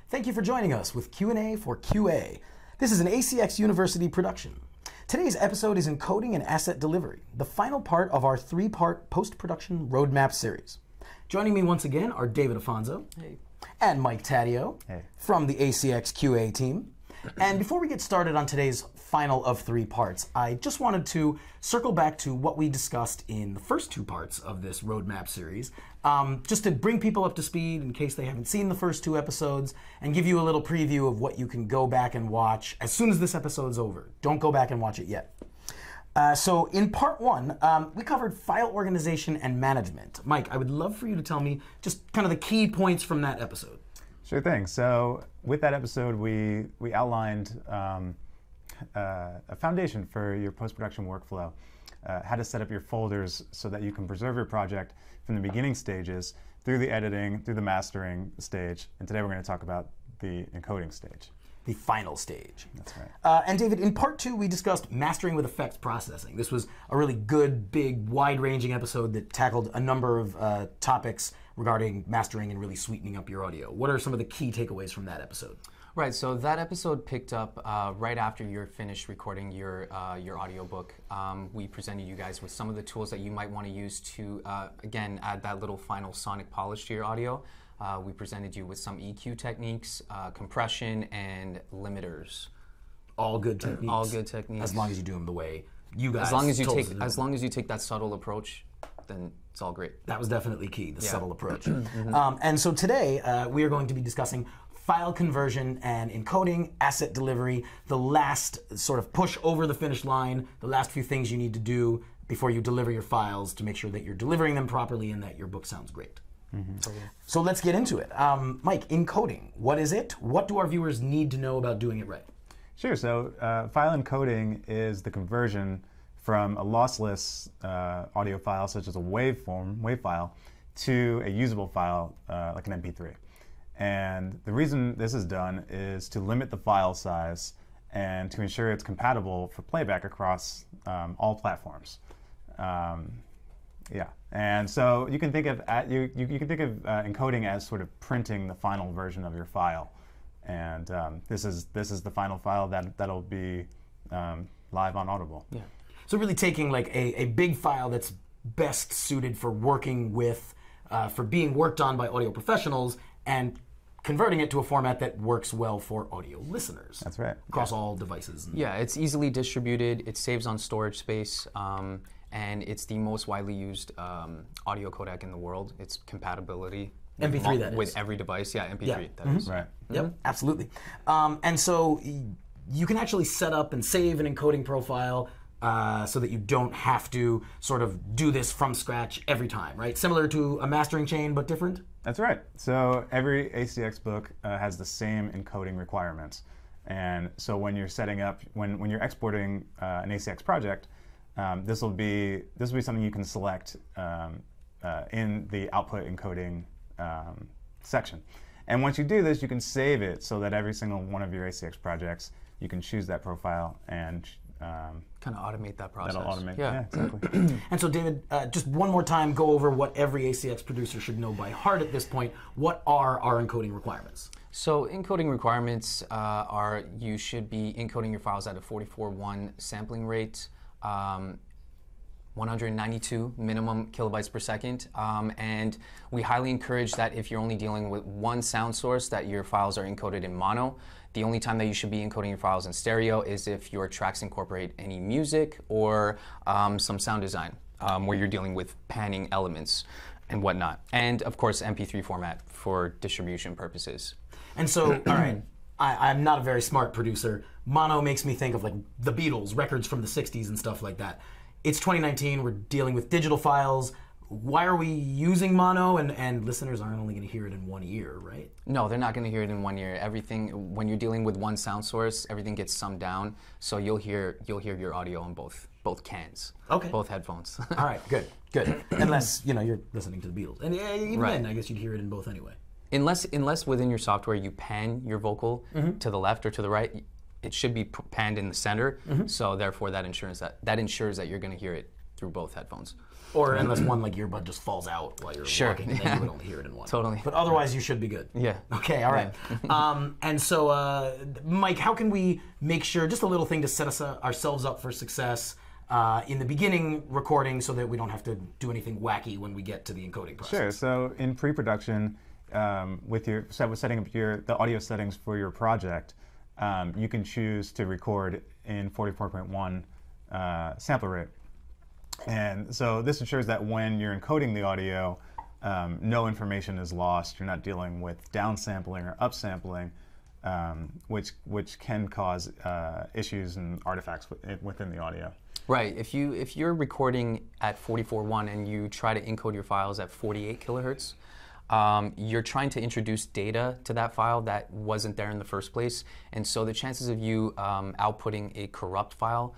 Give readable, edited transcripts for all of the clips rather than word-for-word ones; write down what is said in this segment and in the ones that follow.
Thank you for joining us with Q&A for QA. This is an ACX University production. Today's episode is Encoding and Asset Delivery, the final part of our three-part post-production roadmap series. Joining me once again are David Afonso and Mike Taddeo from the ACX QA team. And before we get started on today's final of three parts, I just wanted to circle back to what we discussed in the first two parts of this roadmap series, just to bring people up to speed in case they haven't seen the first two episodes, and give you a little preview of what you can go back and watch as soon as this episode's over. Don't go back and watch it yet. So in part one, we covered file organization and management. Mike, I would love for you to tell me just kind of the key points from that episode. Sure thing. So with that episode, we outlined a foundation for your post-production workflow, how to set up your folders so that you can preserve your project from the beginning stages through the editing, through the mastering stage. And today we're going to talk about the encoding stage. The final stage. That's right. And David, in part two, we discussed mastering with effects processing. This was a really good, big, wide-ranging episode that tackled a number of topics regarding mastering and really sweetening up your audio. What are some of the key takeaways from that episode? Right, so that episode picked up right after you're finished recording your audiobook. We presented you guys with some of the tools that you might want to use to, again, add that little final sonic polish to your audio. We presented you with some EQ techniques, compression, and limiters. All good techniques. All good techniques. As long as you do them the way you guys as long as you take that subtle approach, then it's all great. That was definitely key, the subtle approach. And so today we are going to be discussing file conversion and encoding, asset delivery, the last sort of push over the finish line, the last few things you need to do before you deliver your files to make sure that you're delivering them properly and that your book sounds great. So let's get into it. Mike, encoding, what is it? What do our viewers need to know about doing it right? Sure. So file encoding is the conversion from a lossless audio file, such as a WAV file, to a usable file like an MP3. And the reason this is done is to limit the file size and to ensure it's compatible for playback across all platforms. Yeah, and so you can think of encoding as sort of printing the final version of your file, and this is the final file that'll be live on Audible. Yeah. So really taking like a big file that's best suited for working with, for being worked on by audio professionals, and converting it to a format that works well for audio listeners. That's right. Across all devices. Yeah, it's easily distributed. It saves on storage space. And it's the most widely used audio codec in the world. It's compatibility MP3 that is. With every device. Yeah, MP3 that is. Right. Yep, absolutely. And so you can actually set up and save an encoding profile so that you don't have to sort of do this from scratch every time, right? Similar to a mastering chain, but different? That's right. So every ACX book has the same encoding requirements. And so when you're setting up, when you're exporting an ACX project, this will be something you can select in the output encoding section. And once you do this, you can save it so that every single one of your ACX projects, you can choose that profile and kind of automate that process. That'll automate. Yeah, exactly. And so, David, just one more time, go over what every ACX producer should know by heart at this point. What are our encoding requirements? So encoding requirements are you should be encoding your files at a 44.1 sampling rate. 192 minimum kilobytes per second, and we highly encourage that if you're only dealing with one sound source, that your files are encoded in mono. The only time that you should be encoding your files in stereo is if your tracks incorporate any music or some sound design, where you're dealing with panning elements and whatnot. And of course, MP3 format for distribution purposes. And so, all right, I'm not a very smart producer. Mono makes me think of like the Beatles, records from the 60s and stuff like that. It's 2019, we're dealing with digital files. Why are we using mono? And listeners aren't only going to hear it in one ear, right? No, they're not going to hear it in one ear. Everything, when you're dealing with one sound source, everything gets summed down. So you'll hear your audio on both cans, both headphones. All right, good. Unless you're listening to the Beatles, and even then, I guess you'd hear it in both anyway. Unless within your software you pan your vocal to the left or to the right, it should be panned in the center. So therefore, that ensures that you're going to hear it through both headphones. Or unless one like earbud just falls out while you're walking, and then you would only hear it in one. Totally. But otherwise, you should be good. Yeah. Okay. All right. And so, Mike, how can we make sure, just a little thing to set ourselves up for success in the beginning recording, so that we don't have to do anything wacky when we get to the encoding process? Sure. So in pre-production, with setting up the audio settings for your project, you can choose to record in 44.1 sample rate. And so this ensures that when you're encoding the audio, no information is lost. You're not dealing with downsampling or upsampling, which can cause issues and artifacts within the audio. Right. If you're recording at 44.1 and you try to encode your files at 48 kilohertz, you're trying to introduce data to that file that wasn't there in the first place, and so the chances of you outputting a corrupt file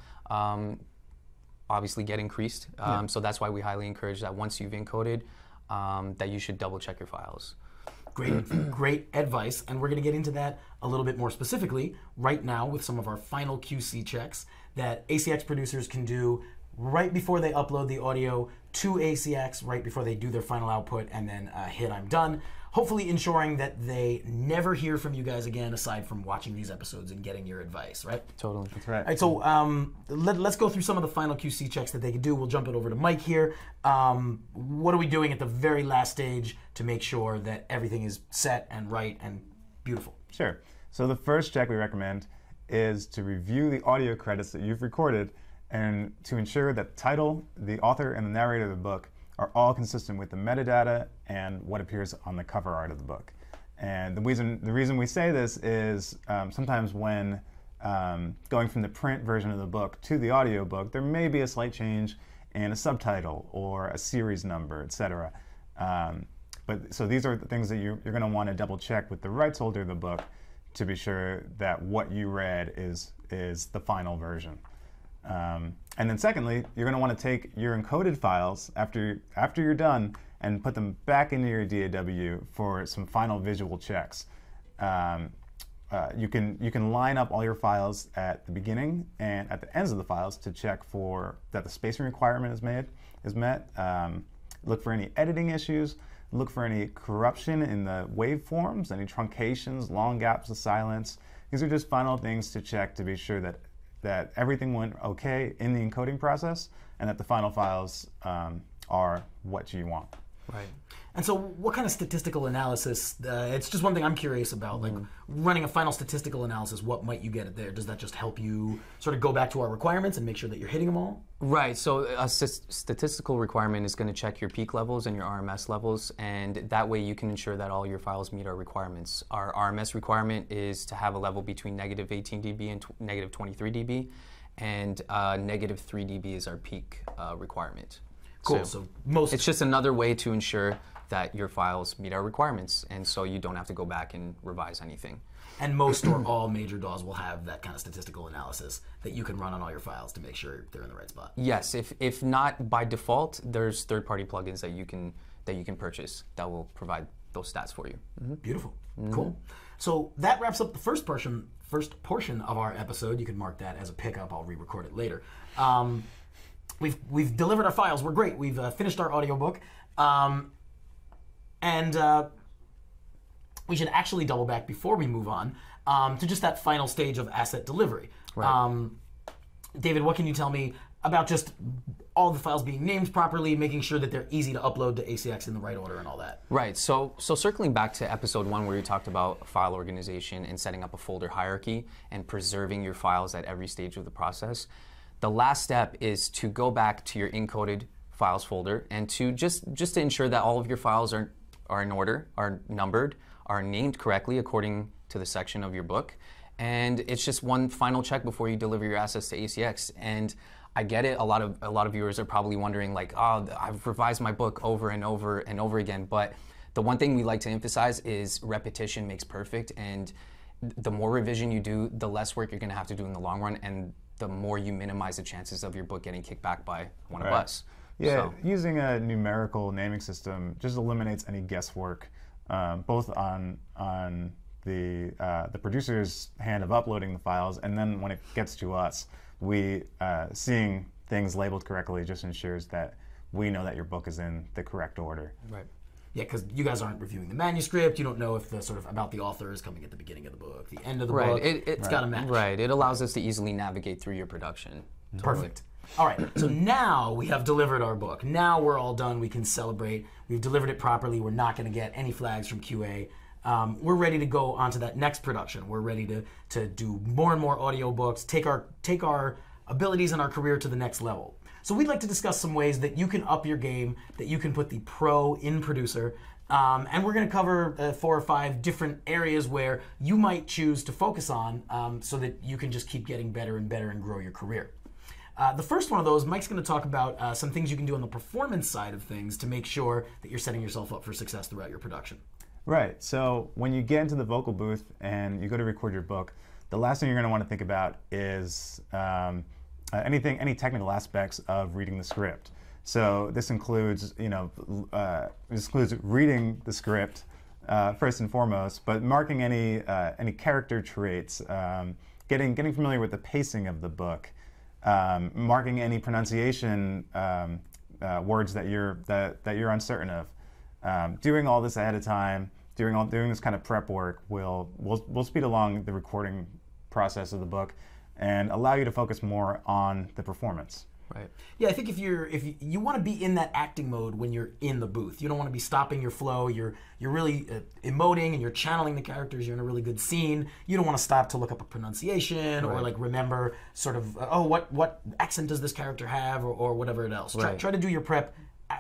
obviously get increased. So that's why we highly encourage that once you've encoded, that you should double check your files. Great advice, and we're going to get into that a little bit more specifically right now with some of our final QC checks that ACX producers can do right before they upload the audio to ACX, right before they do their final output, and then hit I'm done. Hopefully ensuring that they never hear from you guys again, aside from watching these episodes and getting your advice, right? Totally. That's right. All right, so let's go through some of the final QC checks that they can do. We'll jump it over to Mike here. What are we doing at the very last stage to make sure that everything is set and right and beautiful? Sure. So the first check we recommend is to review the audio credits that you've recorded, and to ensure that the title, the author, and the narrator of the book are all consistent with the metadata and what appears on the cover art of the book. And the reason we say this is sometimes when going from the print version of the book to the audiobook, there may be a slight change in a subtitle or a series number, etc. So these are the things that you're going to want to double check with the rights holder of the book to be sure that what you read is the final version. And then secondly, you're going to want to take your encoded files after you're done and put them back into your DAW for some final visual checks. You can line up all your files at the beginning and at the ends of the files to check for that the spacing requirement is met. Look for any editing issues. Look for any corruption in the waveforms, any truncations, long gaps of silence. These are just final things to check to be sure that everything went okay in the encoding process and that the final files are what you want. Right. And so what kind of statistical analysis, it's just one thing I'm curious about, like running a final statistical analysis, what might you get there? Does that just help you sort of go back to our requirements and make sure that you're hitting them all? Right, so a statistical requirement is going to check your peak levels and your RMS levels, and that way you can ensure that all your files meet our requirements. Our RMS requirement is to have a level between negative 18 dB and negative 23 dB, and negative 3 dB is our peak requirement. Cool, so most... It's just another way to ensure that your files meet our requirements, and so you don't have to go back and revise anything. And most or all major DAWs will have that kind of statistical analysis that you can run on all your files to make sure they're in the right spot. Yes, if not by default, there's third-party plugins that you can purchase that will provide those stats for you. Beautiful, cool. So that wraps up the first portion of our episode. You can mark that as a pickup. I'll re-record it later. We've delivered our files. We're great. We've finished our audiobook. And we should actually double back before we move on to just that final stage of asset delivery. Right. David, what can you tell me about just all the files being named properly, making sure that they're easy to upload to ACX in the right order and all that? Right, so circling back to episode 1 where we talked about file organization and setting up a folder hierarchy and preserving your files at every stage of the process, the last step is to go back to your encoded files folder and to just to ensure that all of your files are in order, are numbered, are named correctly according to the section of your book. And it's just one final check before you deliver your assets to ACX. And I get it, a lot of viewers are probably wondering like, oh, I've revised my book over and over and over again. But the one thing we like to emphasize is repetition makes perfect. And the more revision you do, the less work you're gonna have to do in the long run, and the more you minimize the chances of your book getting kicked back by one of us. Yeah, so, using a numerical naming system just eliminates any guesswork, both on the producer's hand of uploading the files, and then when it gets to us, we seeing things labeled correctly just ensures that we know that your book is in the correct order. Right. Yeah, because you guys aren't reviewing the manuscript. You don't know if the sort of about the author is coming at the beginning of the book, the end of the book. It's got to match. Right. It allows us to easily navigate through your production. Perfect. All right, so now we have delivered our book. Now we're all done. We can celebrate. We've delivered it properly. We're not going to get any flags from QA. We're ready to go on to that next production. We're ready to do more and more audiobooks, take our abilities and our career to the next level. So we'd like to discuss some ways that you can up your game, that you can put the pro in producer, and we're going to cover 4 or 5 different areas where you might choose to focus on so that you can just keep getting better and better and grow your career. The first one of those, Mike's going to talk about some things you can do on the performance side of things to make sure that you're setting yourself up for success throughout your production. Right. So when you get into the vocal booth and you go to record your book, the last thing you're going to want to think about is any technical aspects of reading the script. So this includes, reading the script first and foremost, but marking any character traits, getting familiar with the pacing of the book. Marking any pronunciation words that you're uncertain of, doing all this ahead of time, doing this kind of prep work will speed along the recording process of the book and allow you to focus more on the performance. Right. Yeah, I think if you want to be in that acting mode when you're in the booth, you don't want to be stopping your flow. You're really emoting and you're channeling the characters. You're in a really good scene. You don't want to stop to look up a pronunciation or like remember sort of what accent does this character have or whatever else. Try to do your prep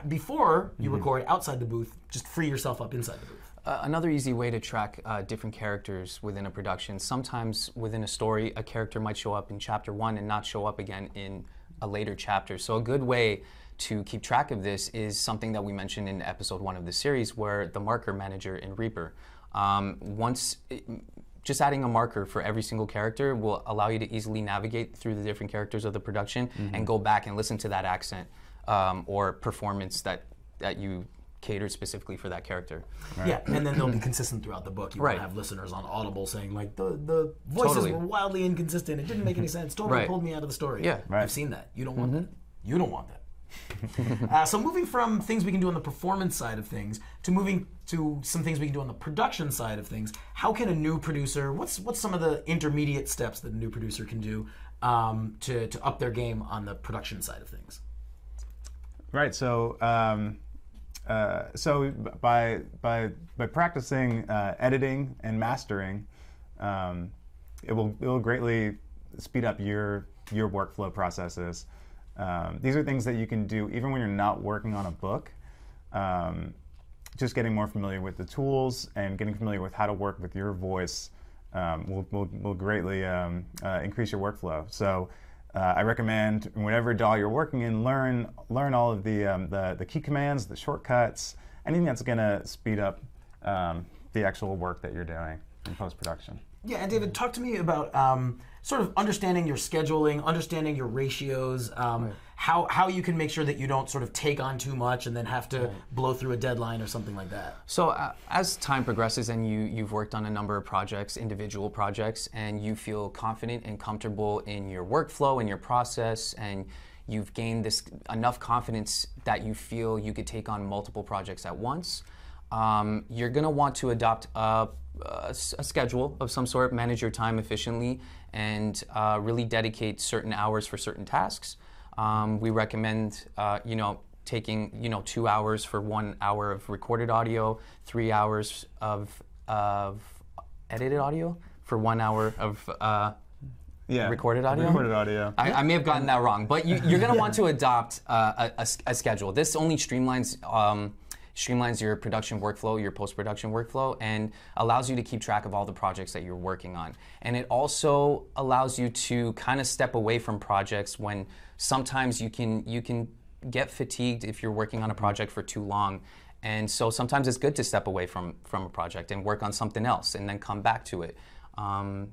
before you record outside the booth. Just free yourself up inside the booth. Another easy way to track different characters within a production. Sometimes within a story, a character might show up in chapter 1 and not show up again in a later chapter. So a good way to keep track of this is something that we mentioned in episode 1 of the series, where the marker manager in Reaper. Just adding a marker for every single character will allow you to easily navigate through the different characters of the production and go back and listen to that accent or performance that you catered specifically for that character. Right. Yeah, and then they'll be consistent throughout the book. You won't have listeners on Audible saying like the voices were wildly inconsistent. It didn't make any sense. Totally pulled me out of the story. Yeah, I've seen that. You don't want that. You don't want that. So moving from things we can do on the performance side of things to moving to some things we can do on the production side of things, how can a new producer, what's some of the intermediate steps that a new producer can do to up their game on the production side of things? Right. So by practicing editing and mastering, it will greatly speed up your workflow processes. These are things that you can do even when you're not working on a book. Just getting more familiar with the tools and getting familiar with how to work with your voice will greatly increase your workflow. So I recommend whatever DAW you're working in, learn all of the key commands, the shortcuts, anything that's going to speed up the actual work that you're doing in post-production. Yeah, and David, talk to me about sort of understanding your scheduling, understanding your ratios, how you can make sure that you don't sort of take on too much and then have to blow through a deadline or something like that. So as time progresses and you've worked on a number of projects, individual projects, and you feel confident and comfortable in your workflow and your process, and you've gained enough confidence that you feel you could take on multiple projects at once, you're going to want to adopt a schedule of some sort, manage your time efficiently, and really dedicate certain hours for certain tasks. We recommend, taking 2 hours for 1 hour of recorded audio, 3 hours of edited audio for 1 hour of recorded audio. Recorded audio. I may have gotten that wrong, but you're going to want to adopt a schedule. This only streamlines your production workflow, your post-production workflow, and allows you to keep track of all the projects that you're working on. And it also allows you to kind of step away from projects when sometimes you can get fatigued if you're working on a project for too long. And so sometimes it's good to step away from a project and work on something else and then come back to it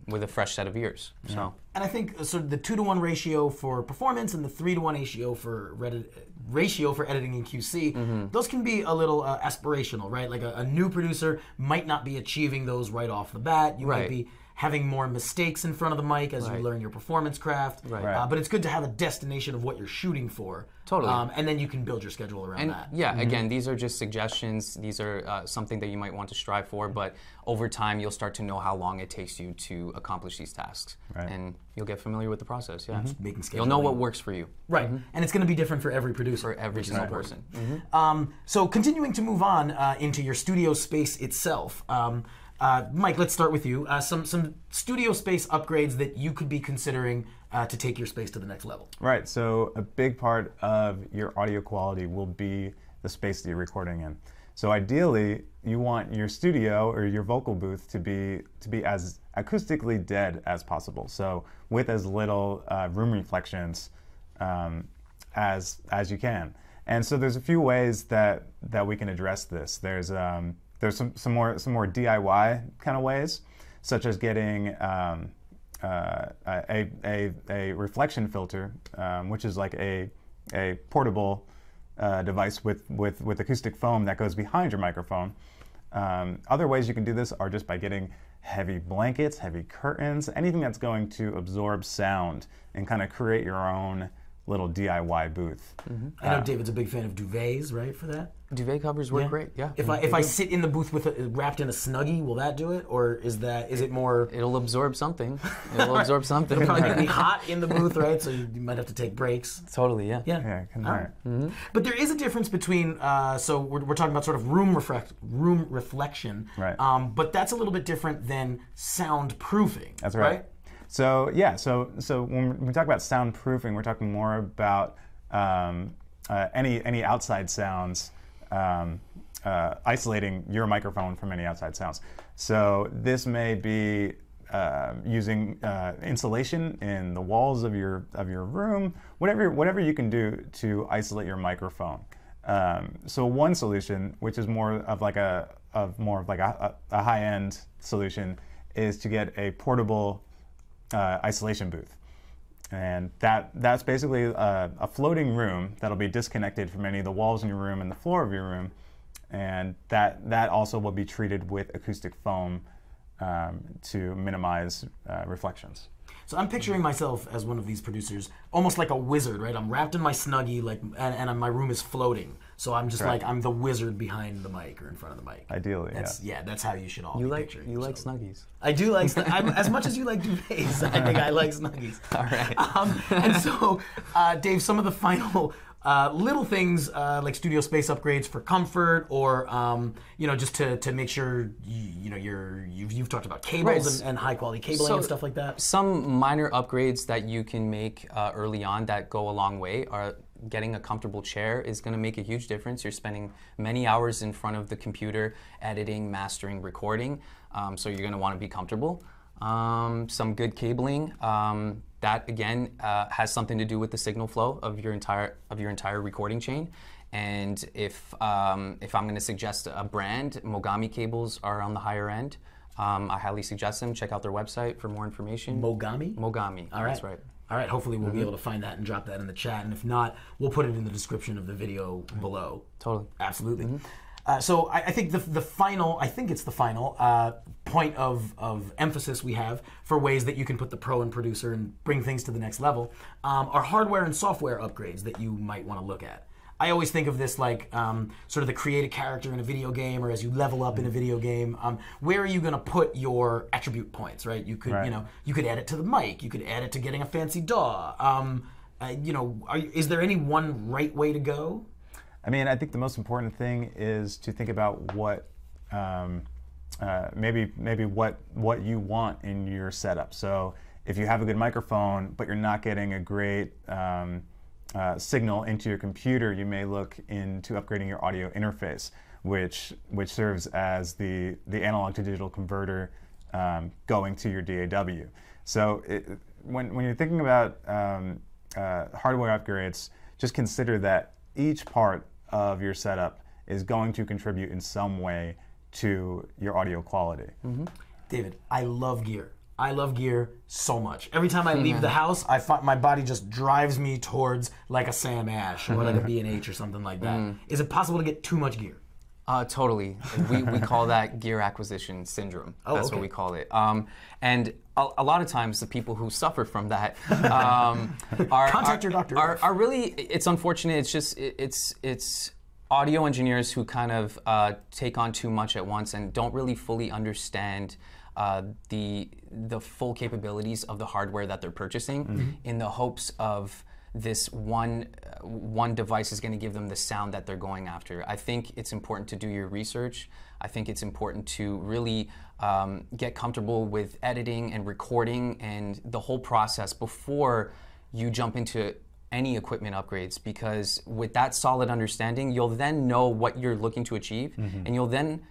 with a fresh set of ears. Yeah. So. And I think sort of the 2-to-1 ratio for performance and the 3-to-1 ratio for editing and QC, those can be a little aspirational, right? Like a new producer might not be achieving those right off the bat. You might be having more mistakes in front of the mic as you learn your performance craft. But it's good to have a destination of what you're shooting for. Totally. And then you can build your schedule around that. Yeah, again, these are just suggestions. These are something that you might want to strive for, but over time you'll start to know how long it takes you to accomplish these tasks. And you'll get familiar with the process, You'll know what works for you. And it's going to be different for every producer. For every single person. So continuing to move on into your studio space itself, Mike, let's start with you. Some studio space upgrades that you could be considering to take your space to the next level. Right, so a big part of your audio quality will be the space that you're recording in. So ideally, you want your studio or your vocal booth to be as acoustically dead as possible. So with as little room reflections as you can. And so there's a few ways that we can address this. There's some more DIY kind of ways, such as getting a reflection filter, which is like a portable device with acoustic foam that goes behind your microphone. Other ways you can do this are just by getting heavy blankets, heavy curtains, anything that's going to absorb sound and kind of create your own little DIY booth. I know David's a big fan of duvets, right, for that? Duvet covers work great, If I sit in the booth with wrapped in a Snuggie, will that do it, or is it more? It'll absorb something. It'll absorb something. It'll probably make me hot in the booth, right? So you might have to take breaks. Totally, Yeah, it can hurt. But there is a difference between. So we're talking about sort of room reflection, right? But that's a little bit different than soundproofing. That's right. So yeah, so when we talk about soundproofing, we're talking more about any outside sounds, isolating your microphone from any outside sounds. So this may be using insulation in the walls of your room, whatever you can do to isolate your microphone. So one solution, which is more of a high-end solution, is to get a portable isolation booth. And that's basically a floating room that'll be disconnected from any of the walls in your room and the floor of your room. And that also will be treated with acoustic foam to minimize reflections. So I'm picturing myself as one of these producers, almost like a wizard, right? I'm wrapped in my Snuggie, and my room is floating. So I'm just like, I'm the wizard behind the mic or in front of the mic. Ideally, that's how you should all be picturing. You like Snuggies. I do like Snuggies. As much as you like duvets, I think I like Snuggies. All right. And so, Dave, some of the final little things like studio space upgrades for comfort, or just to make sure you've talked about cables and high quality cabling and stuff like that. Some minor upgrades that you can make early on that go a long way are getting a comfortable chair is going to make a huge difference. You're spending many hours in front of the computer editing, mastering, recording, so you're going to want to be comfortable. Some good cabling. That again has something to do with the signal flow of your entire recording chain. And if I'm going to suggest a brand, Mogami cables are on the higher end. I highly suggest them. Check out their website for more information. Mogami? Mogami. All right. That's right. All right. Hopefully we'll be able to find that and drop that in the chat. And if not, we'll put it in the description of the video below. Totally. Absolutely. So I think the final point of emphasis we have for ways that you can put the pro and producer and bring things to the next level are hardware and software upgrades that you might want to look at. I always think of this like sort of the create a character in a video game, or as you level up in a video game. Where are you going to put your attribute points, right? You could you could add it to the mic. You could add it to getting a fancy DAW. Is there any one right way to go? I mean, I think the most important thing is to think about what maybe what you want in your setup. So if you have a good microphone, but you're not getting a great signal into your computer, you may look into upgrading your audio interface, which serves as the analog to digital converter going to your DAW. So when you're thinking about hardware upgrades, just consider that each part of your setup is going to contribute in some way to your audio quality. David, I love gear. I love gear so much. Every time I leave the house, I find my body just drives me towards like a Sam Ash or like a B&H or something like that. Is it possible to get too much gear? Totally. We call that gear acquisition syndrome. Oh, That's okay. what we call it. And a lot of times the people who suffer from that Contact your doctor. Are really, it's unfortunate. It's just, it's audio engineers who kind of take on too much at once and don't really fully understand the full capabilities of the hardware that they're purchasing in the hopes of this one device is going to give them the sound that they're going after. I think it's important to do your research. I think it's important to really get comfortable with editing and recording and the whole process before you jump into any equipment upgrades, because with that solid understanding, you'll then know what you're looking to achieve, and you'll then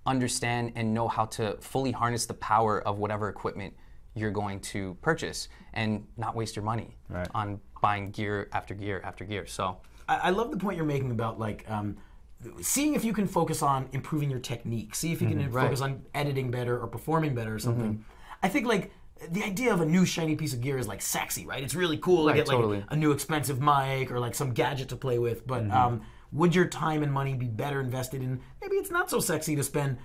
understand and know how to fully harness the power of whatever equipment you're going to purchase and not waste your money on buying gear after gear after gear. So I love the point you're making about like seeing if you can focus on improving your technique, see if you can focus on editing better or performing better or something. I think like the idea of a new shiny piece of gear is like sexy, right? It's really cool to get like a new expensive mic or like some gadget to play with, but would your time and money be better invested in, maybe it's not so sexy to spend,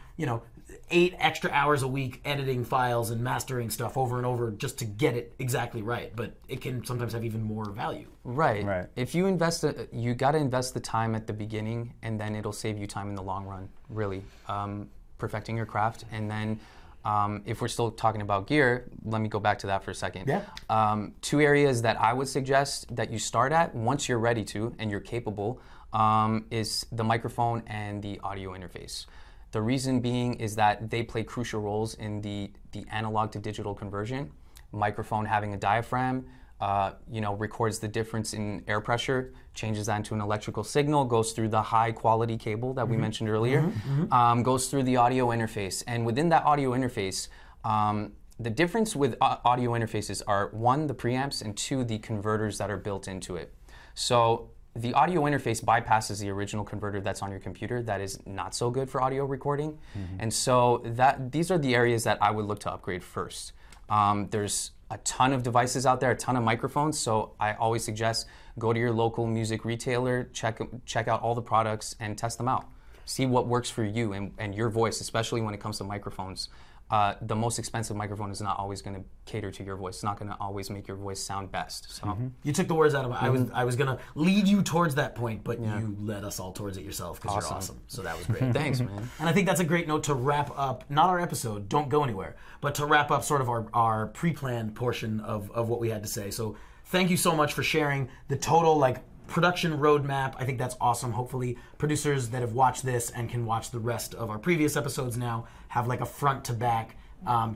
8 extra hours a week editing files and mastering stuff over and over just to get it exactly right, but it can sometimes have even more value. Right. If you invest, you got to invest the time at the beginning, and then it'll save you time in the long run, really. Perfecting your craft, and then if we're still talking about gear, let me go back to that for a second. Yeah. 2 areas that I would suggest that you start at once you're ready to and you're capable is the microphone and the audio interface. The reason being is that they play crucial roles in the analog to digital conversion. Microphone having a diaphragm, records the difference in air pressure, changes that into an electrical signal, goes through the high quality cable that we mentioned earlier, goes through the audio interface. And within that audio interface, the difference with audio interfaces are 1, the preamps, and 2, the converters that are built into it. So the audio interface bypasses the original converter that's on your computer that is not so good for audio recording. And so these are the areas that I would look to upgrade first. There's a ton of devices out there, a ton of microphones, so I always suggest go to your local music retailer, check out all the products and test them out. See what works for you and your voice, especially when it comes to microphones. The most expensive microphone is not always going to cater to your voice. It's not going to always make your voice sound best. So you took the words out of it. I was going to lead you towards that point, but you led us all towards it yourself because you're awesome. So that was great. Thanks, man. And I think that's a great note to wrap up, not our episode, don't go anywhere, but to wrap up sort of our pre-planned portion of what we had to say. So thank you so much for sharing the total production roadmap. I think that's awesome. Hopefully producers that have watched this and can watch the rest of our previous episodes now have like a front to back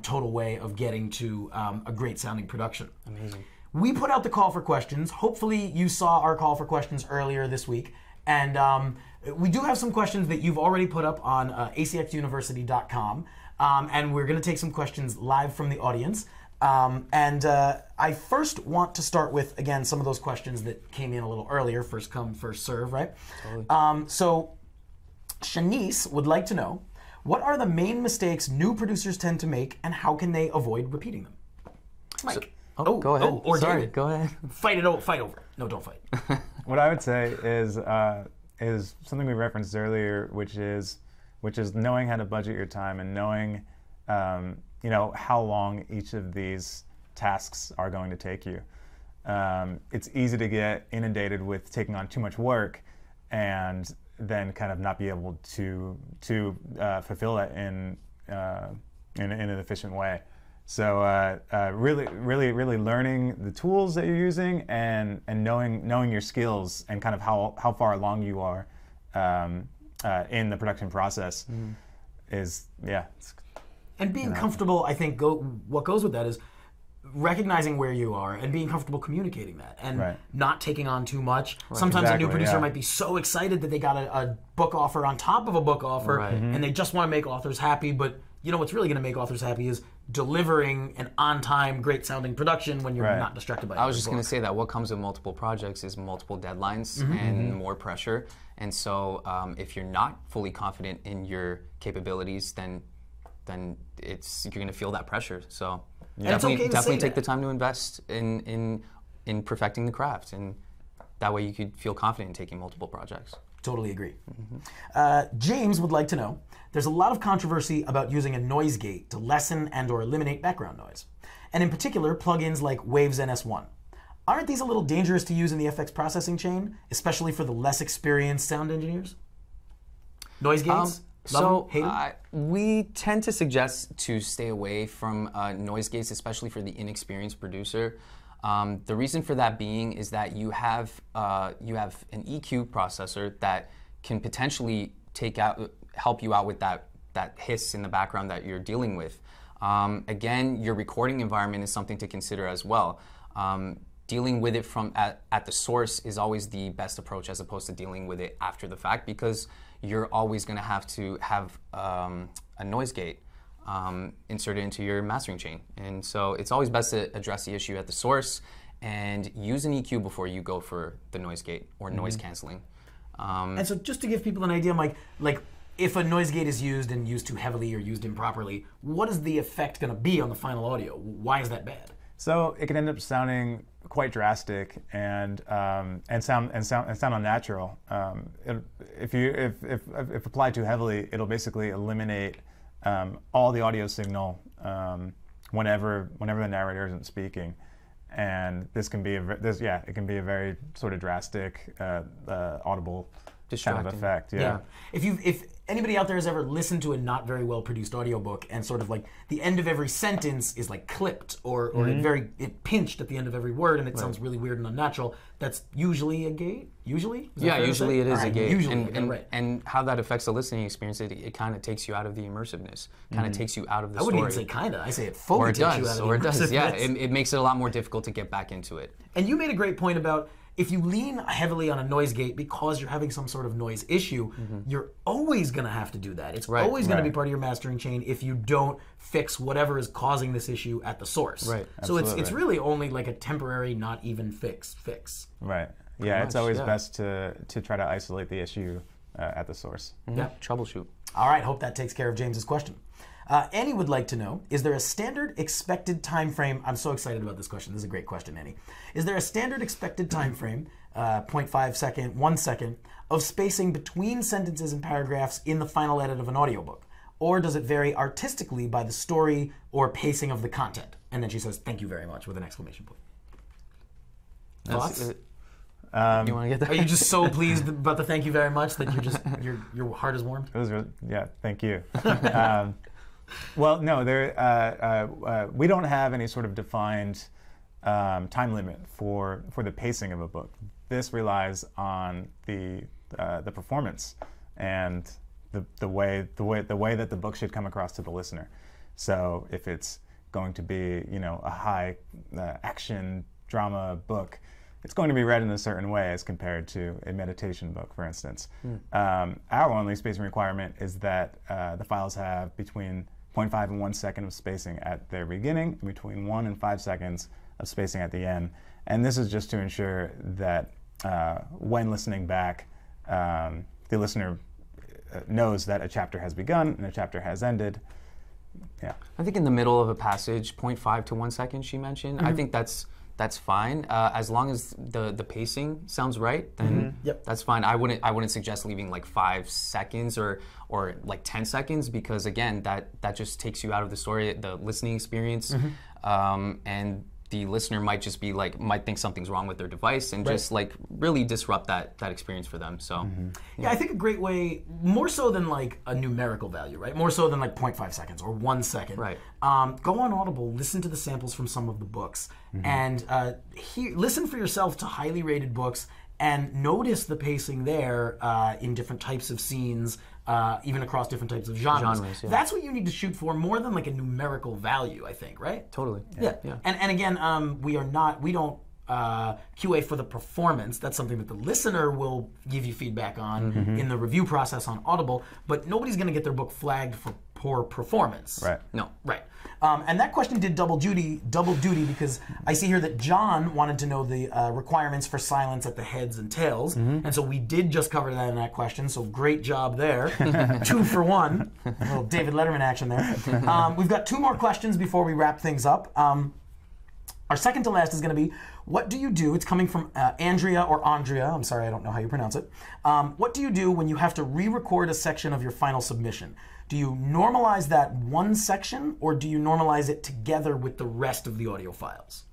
total way of getting to a great sounding production. Amazing. We put out the call for questions. Hopefully you saw our call for questions earlier this week. And we do have some questions that you've already put up on acxuniversity.com. And we're going to take some questions live from the audience. I first want to start with, again, some of those questions that came in a little earlier, first come, first serve, right? Totally. So Shanice would like to know, what are the main mistakes new producers tend to make, and how can they avoid repeating them? Mike. Go ahead. Or Sorry, David. go ahead. Fight over. No, don't fight. What I would say is something we referenced earlier, which is knowing how to budget your time and knowing how long each of these tasks are going to take you. It's easy to get inundated with taking on too much work and then kind of not be able to fulfill that in an efficient way. So really learning the tools that you're using and knowing your skills and kind of how far along you are in the production process is And being comfortable, I think, what goes with that is recognizing where you are and being comfortable communicating that and not taking on too much. Sometimes a new producer might be so excited that they got a book offer on top of a book offer and they just want to make authors happy, but what's really going to make authors happy is delivering an on-time, great-sounding production when you're not distracted by it. I was just going to say that what comes with multiple projects is multiple deadlines and more pressure. And so if you're not fully confident in your capabilities, then you're going to feel that pressure. So definitely take the time to invest in perfecting the craft, and that way you could feel confident in taking multiple projects. Totally agree. James would like to know, there's a lot of controversy about using a noise gate to lessen and or eliminate background noise. And in particular, plugins like Waves NS1. Aren't these a little dangerous to use in the FX processing chain, especially for the less experienced sound engineers? Noise gates? We tend to suggest to stay away from noise gates, especially for the inexperienced producer. The reason for that being is that you have an EQ processor that can potentially help you out with that hiss in the background that you're dealing with. Again, your recording environment is something to consider as well. Dealing with it at the source is always the best approach, as opposed to dealing with it after the fact, because you're always going to have a noise gate inserted into your mastering chain. And so it's always best to address the issue at the source and use an EQ before you go for the noise gate or noise canceling. And so just to give people an idea, Mike, like if a noise gate is used and used too heavily or used improperly, what is the effect going to be on the final audio? Why is that bad? So it can end up sounding quite drastic and sound unnatural. If applied too heavily, it'll basically eliminate all the audio signal whenever the narrator isn't speaking, and this can be it can be a very sort of drastic audible kind of effect. Yeah. If anybody out there has ever listened to a not very well produced audiobook and sort of like the end of every sentence is like clipped or it pinched at the end of every word and it sounds really weird and unnatural, that's usually a gate? Usually? Usually it is a gate. Usually, and how that affects the listening experience, it kind of takes you out of the immersiveness, kind of takes you out of the story. I wouldn't even say kind of, I say it fully takes you out of the immersiveness. Yeah, it makes it a lot more difficult to get back into it. And you made a great point about if you lean heavily on a noise gate because you're having some sort of noise issue, you're always going to have to do that. It's always going to be part of your mastering chain if you don't fix whatever is causing this issue at the source. Right. So it's really only like a temporary, not even fix. Right. Yeah, it's always best to try to isolate the issue at the source. Yeah. Troubleshoot. All right, hope that takes care of James's question. Annie would like to know, is there a standard expected time frame? I'm so excited about this question. This is a great question, Annie. Is there a standard expected time frame, 0.5 second, 1 second, of spacing between sentences and paragraphs in the final edit of an audiobook? Or does it vary artistically by the story or pacing of the content? And then she says, thank you very much, with an exclamation point. Thoughts? You want to get that? Are you just so pleased about the thank you very much that your heart is warmed? It was thank you. Well, no, we don't have any sort of defined time limit for the pacing of a book. This relies on the performance and the way that the book should come across to the listener. So if it's going to be a high action drama book, it's going to be read in a certain way as compared to a meditation book, for instance. Our only spacing requirement is that the files have between 0.5 and 1 second of spacing at their beginning, and between 1 and 5 seconds of spacing at the end. And this is just to ensure that when listening back, the listener knows that a chapter has begun and a chapter has ended. Yeah. I think in the middle of a passage, 0.5 to 1 second she mentioned, I think that's fine. As long as the pacing sounds right, then that's fine. I wouldn't suggest leaving like 5 seconds or like 10 seconds, because again, that just takes you out of the story, the listening experience, and the listener might just be might think something's wrong with their device and just like really disrupt that experience for them. So yeah, I think a great way, more so than like a numerical value, right? More so than like 0.5 seconds or 1 second. Right. Go on Audible, listen to the samples from some of the books, and listen for yourself to highly rated books and notice the pacing there in different types of scenes, even across different types of genres. Yeah. That's what you need to shoot for, more than like a numerical value, I think, right? Totally. Yeah. And again, we don't QA for the performance. That's something that the listener will give you feedback on in the review process on Audible, but nobody's going to get their book flagged for poor performance. Right. No. Right. And that question did double duty because I see here that John wanted to know the requirements for silence at the heads and tails, and so we did just cover that in that question, so great job there. 2 for 1. A little David Letterman action there. We've got 2 more questions before we wrap things up. Our second to last is going to be, what do you do? It's coming from Andrea or Andrea. I'm sorry, I don't know how you pronounce it. What do you do when you have to re-record a section of your final submission? Do you normalize that one section, or do you normalize it together with the rest of the audio files?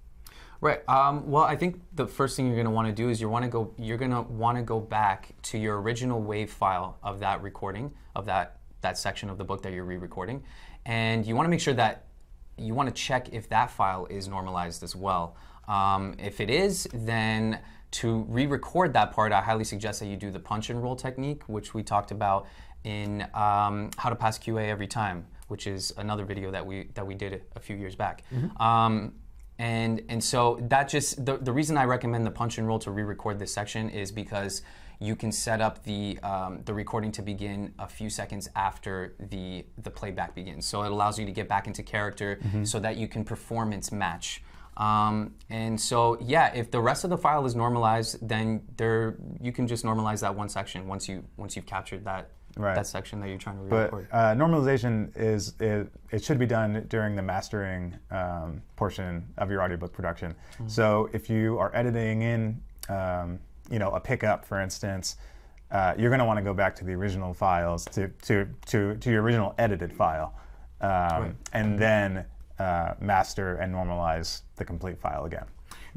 Right. Well, I think the first thing you're going to want to do is you're going to want to go back to your original WAV file of that recording, of that section of the book that you're re-recording, and you want to make sure that you want to check if that file is normalized as well. If it is, then to re-record that part, I highly suggest that you do the punch and roll technique, which we talked about in How to Pass QA Every Time, which is another video that we did a few years back. And so that just, the reason I recommend the punch and roll to re-record this section is because you can set up the recording to begin a few seconds after the playback begins. So it allows you to get back into character so that you can performance match. And so, yeah, if the rest of the file is normalized, then you can just normalize that one section once you've captured that section that you're trying to re-record. But normalization it should be done during the mastering portion of your audiobook production. So if you are editing in a pickup, for instance, you're going to want to go back to the original files, to your original edited file, and then master and normalize the complete file again.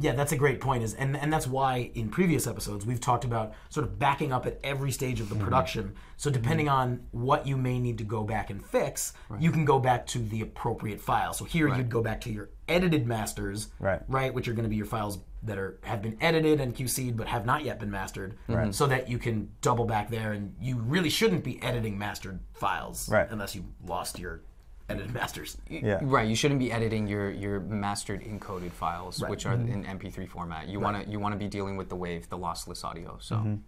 Yeah, that's a great point. And that's why in previous episodes we've talked about sort of backing up at every stage of the production. So depending on what you may need to go back and fix, you can go back to the appropriate file. So here you'd go back to your edited masters, which are going to be your files that have been edited and QC'd but have not yet been mastered, so that you can double back there. And you really shouldn't be editing mastered files unless you lost your edited masters. Right, you shouldn't be editing your mastered encoded files, which are in MP3 format. You want to be dealing with the WAV, the lossless audio. So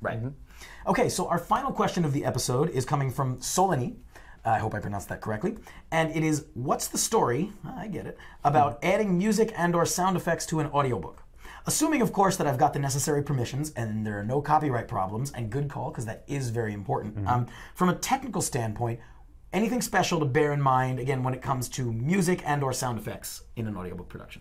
Okay, so our final question of the episode is coming from Solani. I hope I pronounced that correctly. And it is, what's the story, I get it, about adding music and or sound effects to an audiobook? Assuming, of course, that I've got the necessary permissions and there are no copyright problems, and good call, because that is very important. From a technical standpoint, anything special to bear in mind, again, when it comes to music and or sound effects in an audiobook production?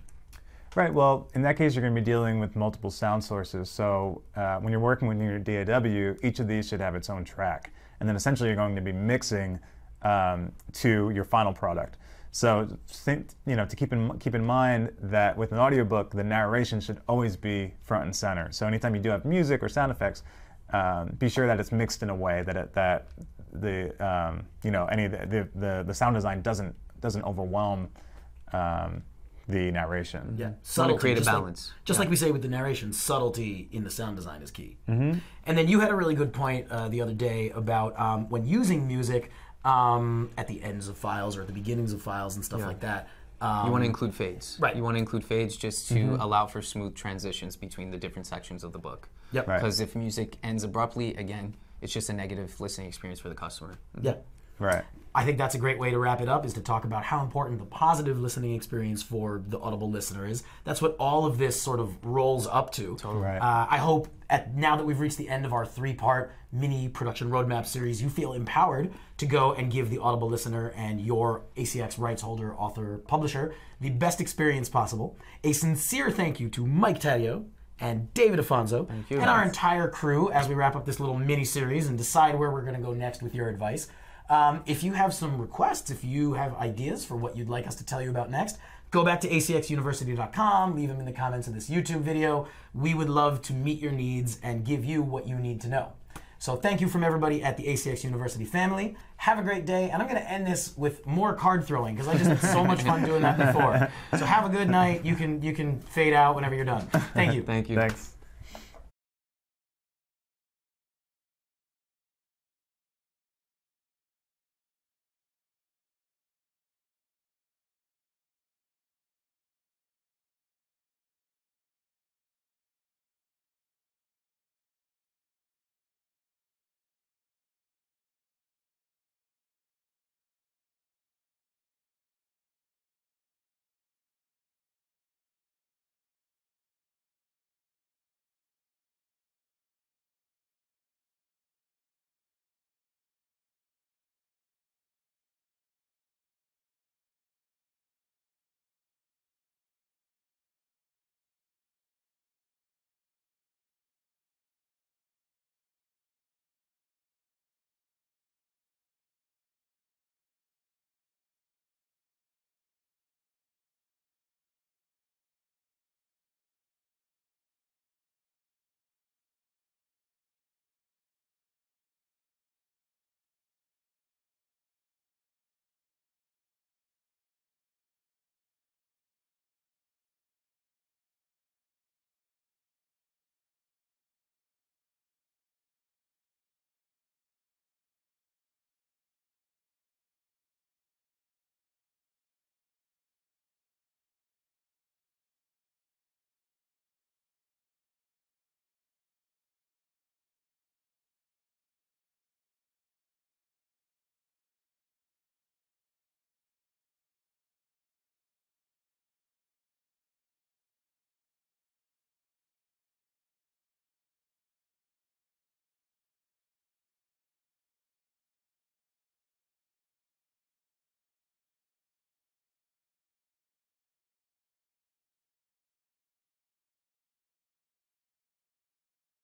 Right, well, in that case, you're going to be dealing with multiple sound sources. So when you're working with your DAW, each of these should have its own track. And then essentially you're going to be mixing to your final product. So to keep in mind that with an audiobook, the narration should always be front and center. So anytime you do have music or sound effects, be sure that it's mixed in a way that the sound design doesn't overwhelm the narration. Yeah, subtlety, to create a balance. Just like we say with the narration, subtlety in the sound design is key. And then you had a really good point the other day about when using music at the ends of files or at the beginnings of files and stuff like that. You want to include fades. Right. You want to include fades just to allow for smooth transitions between the different sections of the book. Yep. Because if music ends abruptly, again, it's just a negative listening experience for the customer. Yeah. Right. I think that's a great way to wrap it up, is to talk about how important the positive listening experience for the Audible listener is. That's what all of this sort of rolls up to. Totally. Right. I hope now that we've reached the end of our 3-part mini production roadmap series, you feel empowered to go and give the Audible listener and your ACX rights holder, author, publisher the best experience possible. A sincere thank you to Mike Taddeo and David Afonso and our entire crew as we wrap up this little mini series and decide where we're going to go next with your advice. If you have some requests, if you have ideas for what you'd like us to tell you about next, go back to acxuniversity.com, leave them in the comments of this YouTube video. We would love to meet your needs and give you what you need to know. So thank you from everybody at the ACX University family. Have a great day, and I'm going to end this with more card throwing because I just had so much fun doing that before. So have a good night. You can fade out whenever you're done. Thank you. Thank you. Thanks.